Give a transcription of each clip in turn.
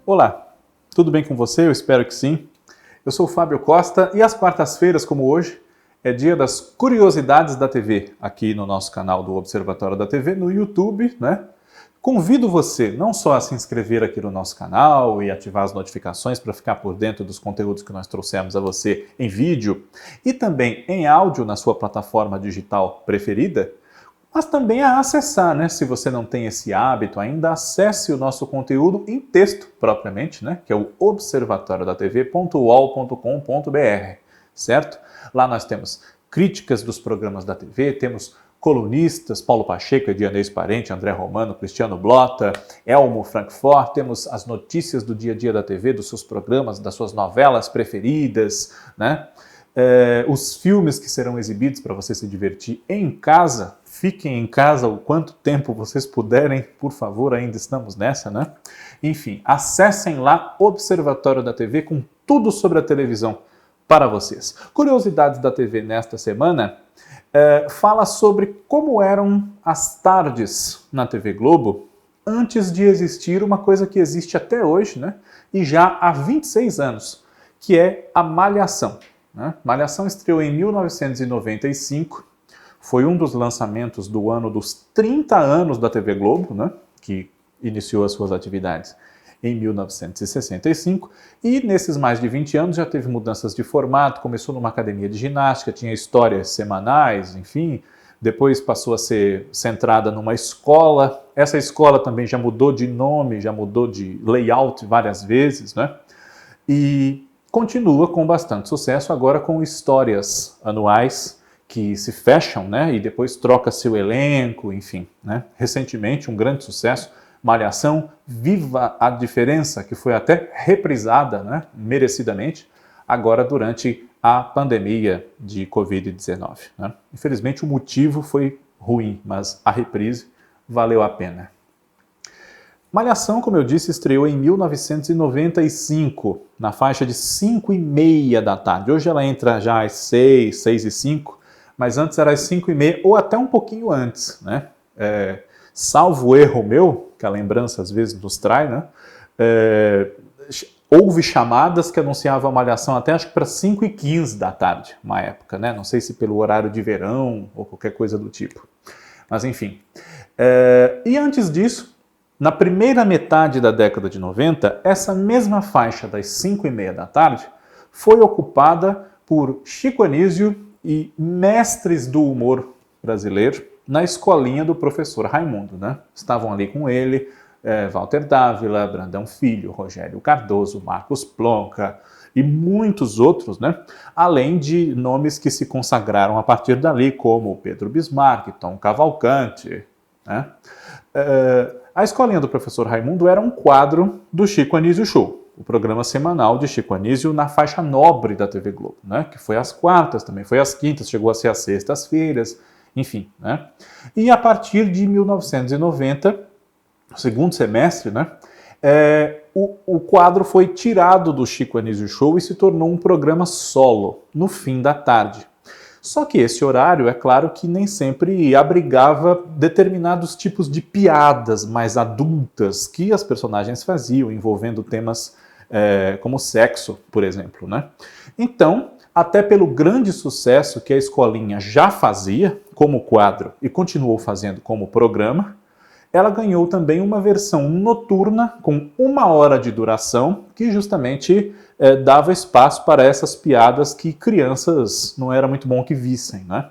Olá, tudo bem com você? Eu espero que sim. Eu sou o Fábio Costa e às quartas-feiras, como hoje, é dia das curiosidades da TV, aqui no nosso canal do Observatório da TV, no YouTube, né? Convido você não só a se inscrever aqui no nosso canal e ativar as notificações para ficar por dentro dos conteúdos que nós trouxemos a você em vídeo e também em áudio na sua plataforma digital preferida, mas também a acessar, né? Se você não tem esse hábito ainda, acesse o nosso conteúdo em texto propriamente, né? Que é o observatoriodatv.uol.com.br, certo? Lá nós temos críticas dos programas da TV, temos colunistas, Paulo Pacheco, Edianês Parente, André Romano, Cristiano Blota, Elmo Frankfort, temos as notícias do dia a dia da TV, dos seus programas, das suas novelas preferidas, né? Os filmes que serão exibidos para você se divertir em casa. Fiquem em casa o quanto tempo vocês puderem, por favor, ainda estamos nessa, né? Enfim, acessem lá Observatório da TV com tudo sobre a televisão para vocês. Curiosidades da TV nesta semana fala sobre como eram as tardes na TV Globo antes de existir uma coisa que existe até hoje, né? E já há 26 anos, que é a Malhação. Né? Malhação estreou em 1995, foi um dos lançamentos do ano dos 30 anos da TV Globo, né? Que iniciou as suas atividades em 1965, e nesses mais de 20 anos já teve mudanças de formato, começou numa academia de ginástica, tinha histórias semanais, enfim, depois passou a ser centrada numa escola, essa escola também já mudou de nome, já mudou de layout várias vezes, né? E continua com bastante sucesso agora com histórias anuais que se fecham, né? E depois troca-se o elenco, enfim, né? Recentemente, um grande sucesso, Malhação, Viva a Diferença, que foi até reprisada, né? Merecidamente, agora durante a pandemia de Covid-19. Né? Infelizmente, o motivo foi ruim, mas a reprise valeu a pena. Malhação, como eu disse, estreou em 1995, na faixa de 5h30 da tarde. Hoje ela entra já às 6, 6h05, mas antes era às 5h30 ou até um pouquinho antes, né? Salvo erro meu, que a lembrança às vezes nos trai, né? Houve chamadas que anunciavam a Malhação até acho que para 5h15 da tarde, uma época, né? Não sei se pelo horário de verão ou qualquer coisa do tipo. Mas enfim. E antes disso, na primeira metade da década de 90, essa mesma faixa das 5h30 da tarde foi ocupada por Chico Anísio e mestres do humor brasileiro na escolinha do professor Raimundo, né? Estavam ali com ele Walter Dávila, Brandão Filho, Rogério Cardoso, Marcos Plonka e muitos outros, né? Além de nomes que se consagraram a partir dali, como Pedro Bismarck, Tom Cavalcante, né? A escolinha do professor Raimundo era um quadro do Chico Anísio Show, o programa semanal de Chico Anísio na faixa nobre da TV Globo, né? Que foi às quartas, também foi às quintas, chegou a ser às sextas-feiras, enfim, né? E a partir de 1990, no segundo semestre, né? O quadro foi tirado do Chico Anísio Show e se tornou um programa solo, no fim da tarde. Só que esse horário, é claro que nem sempre abrigava determinados tipos de piadas mais adultas que as personagens faziam, envolvendo temas como sexo, por exemplo, né? Então, até pelo grande sucesso que a escolinha já fazia como quadro e continuou fazendo como programa, ela ganhou também uma versão noturna com 1 hora de duração, que justamente dava espaço para essas piadas que crianças não era muito bom que vissem, né?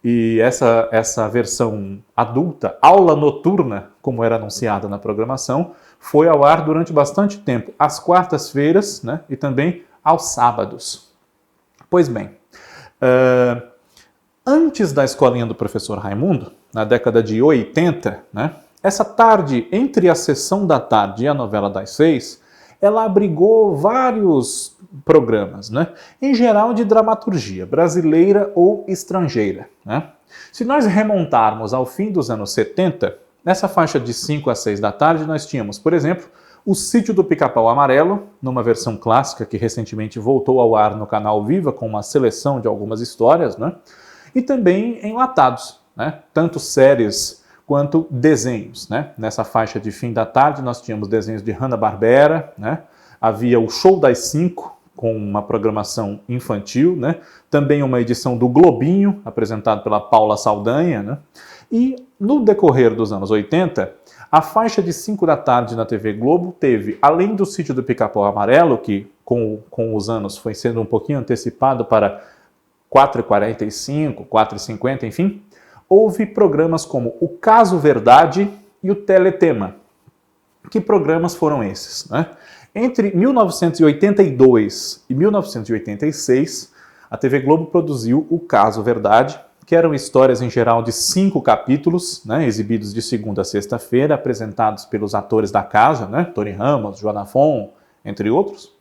E essa versão adulta, aula noturna, como era anunciada na programação, foi ao ar durante bastante tempo, às quartas-feiras, né? E também aos sábados. Pois bem, antes da escolinha do professor Raimundo, na década de 80, né? Essa tarde, entre a sessão da tarde e a novela das 6, ela abrigou vários programas, né? Em geral de dramaturgia, brasileira ou estrangeira, né? Se nós remontarmos ao fim dos anos 70, nessa faixa de 5 a 6 da tarde, nós tínhamos, por exemplo, O Sítio do Pica-Pau Amarelo, numa versão clássica que recentemente voltou ao ar no canal Viva, com uma seleção de algumas histórias, né? E também Enlatados, né? Tanto séries quanto desenhos, né? Nessa faixa de fim da tarde nós tínhamos desenhos de Hanna-Barbera, né? Havia o Show das 5, com uma programação infantil, né? Também uma edição do Globinho, apresentado pela Paula Saldanha, né? E no decorrer dos anos 80, a faixa de 5 da tarde na TV Globo teve, além do Sítio do Pica-Pau Amarelo, que com os anos foi sendo um pouquinho antecipado para 4h45, 4h50, enfim, houve programas como o Caso Verdade e o Teletema. Que programas foram esses, né? Entre 1982 e 1986, a TV Globo produziu o Caso Verdade, que eram histórias em geral de 5 capítulos, né, exibidos de segunda a sexta-feira, apresentados pelos atores da casa, né, Tony Ramos, Joana Fon, entre outros,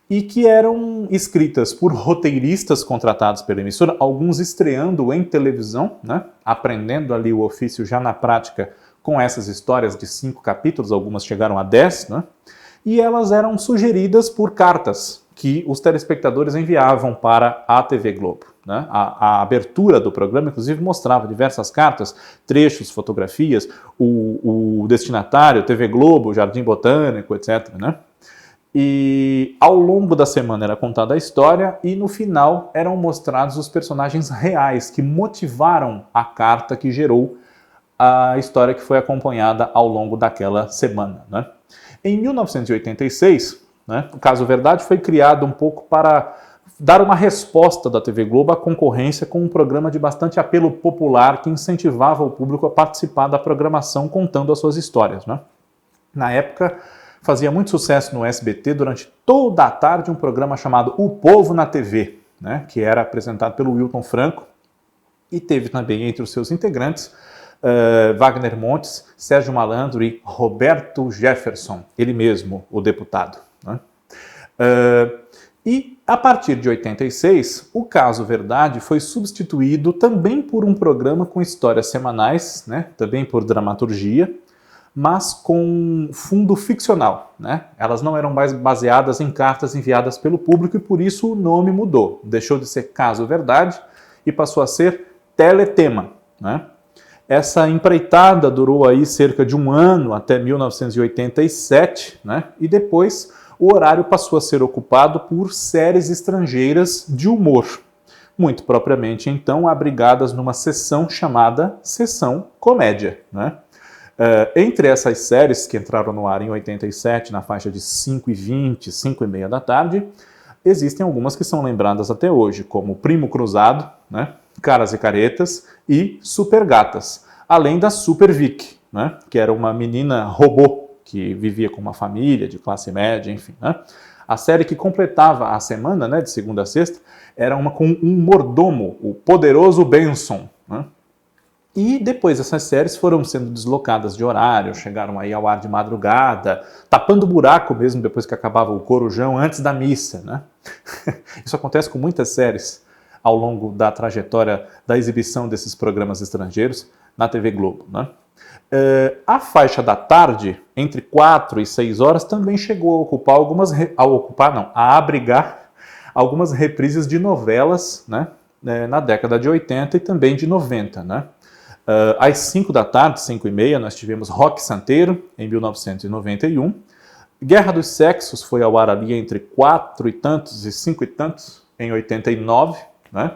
e que eram escritas por roteiristas contratados pela emissora, alguns estreando em televisão, né, aprendendo ali o ofício já na prática com essas histórias de 5 capítulos, algumas chegaram a 10, né, e elas eram sugeridas por cartas que os telespectadores enviavam para a TV Globo. Né? A abertura do programa, inclusive, mostrava diversas cartas, trechos, fotografias, o destinatário, TV Globo, Jardim Botânico, etc. Né? E ao longo da semana era contada a história e no final eram mostrados os personagens reais que motivaram a carta que gerou a história que foi acompanhada ao longo daquela semana. Né? Em 1986, né, o Caso Verdade foi criado um pouco para dar uma resposta da TV Globo à concorrência com um programa de bastante apelo popular que incentivava o público a participar da programação contando as suas histórias. Né? Na época, fazia muito sucesso no SBT durante toda a tarde um programa chamado O Povo na TV, né, que era apresentado pelo Wilton Franco e teve também entre os seus integrantes Wagner Montes, Sérgio Malandro e Roberto Jefferson, ele mesmo, o deputado. Né? E a partir de 86, o Caso Verdade foi substituído também por um programa com histórias semanais, né? Também por dramaturgia, mas com fundo ficcional. Né? Elas não eram mais baseadas em cartas enviadas pelo público e por isso o nome mudou. Deixou de ser Caso Verdade e passou a ser Teletema. Né? Essa empreitada durou aí cerca de um ano, até 1987, né? E depois o horário passou a ser ocupado por séries estrangeiras de humor, muito propriamente então abrigadas numa seção chamada Seção Comédia. Né? Entre essas séries que entraram no ar em 87, na faixa de 5h20, 5h30 da tarde, existem algumas que são lembradas até hoje, como Primo Cruzado, né? Caras e Caretas e Super Gatas, além da Super Vic, né? Que era uma menina robô que vivia com uma família de classe média, enfim. Né? A série que completava a semana, né, de segunda a sexta, era uma com um mordomo, o poderoso Benson. Né? E depois essas séries foram sendo deslocadas de horário, chegaram aí ao ar de madrugada, tapando buraco mesmo depois que acabava o corujão, antes da missa. Né? Isso acontece com muitas séries ao longo da trajetória da exibição desses programas estrangeiros na TV Globo. Né? A faixa da tarde, entre 4 e 6 horas, também chegou a ocupar a abrigar algumas reprises de novelas, né, na década de 80 e também de 90. Né? Às 5 da tarde, 5h30, nós tivemos Rock Santeiro, em 1991. Guerra dos Sexos foi ao ar ali entre 4 e tantos e 5 e tantos, em 89. Né?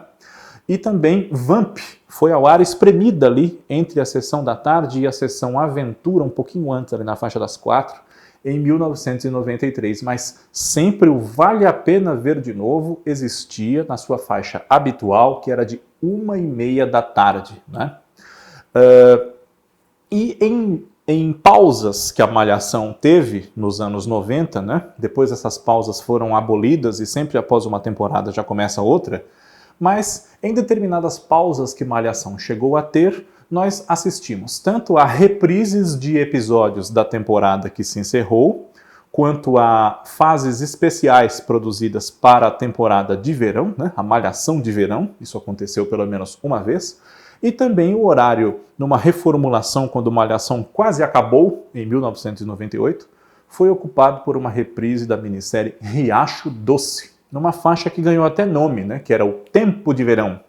E também Vamp foi ao ar espremida ali entre a sessão da tarde e a sessão Aventura, um pouquinho antes, ali na faixa das 4, em 1993. Mas sempre o Vale a Pena Ver de Novo existia na sua faixa habitual, que era de 1h30 da tarde. Né? E em pausas que a Malhação teve nos anos 90, né? Depois essas pausas foram abolidas e sempre após uma temporada já começa outra, mas em determinadas pausas que Malhação chegou a ter, nós assistimos tanto a reprises de episódios da temporada que se encerrou, quanto a fases especiais produzidas para a temporada de verão, né? A Malhação de verão, isso aconteceu pelo menos uma vez, e também o horário, numa reformulação quando Malhação quase acabou, em 1998, foi ocupado por uma reprise da minissérie Riacho Doce, numa faixa que ganhou até nome, né, que era o Tempo de Verão.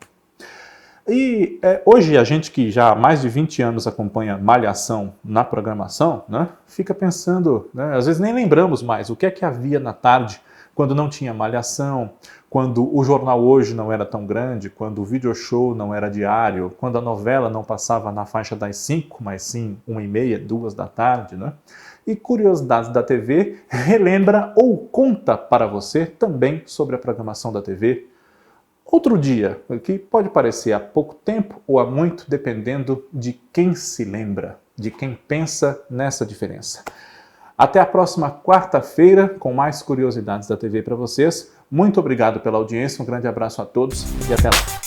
E hoje a gente que já há mais de 20 anos acompanha Malhação na programação, né, fica pensando, né, às vezes nem lembramos mais o que é que havia na tarde quando não tinha Malhação, quando o Jornal Hoje não era tão grande, quando o video show não era diário, quando a novela não passava na faixa das 5, mas sim 1h30, 2 da tarde, né? E Curiosidades da TV relembra ou conta para você também sobre a programação da TV. Outro dia, que pode parecer há pouco tempo ou há muito, dependendo de quem se lembra, de quem pensa nessa diferença. Até a próxima quarta-feira com mais curiosidades da TV para vocês. Muito obrigado pela audiência, um grande abraço a todos e até lá.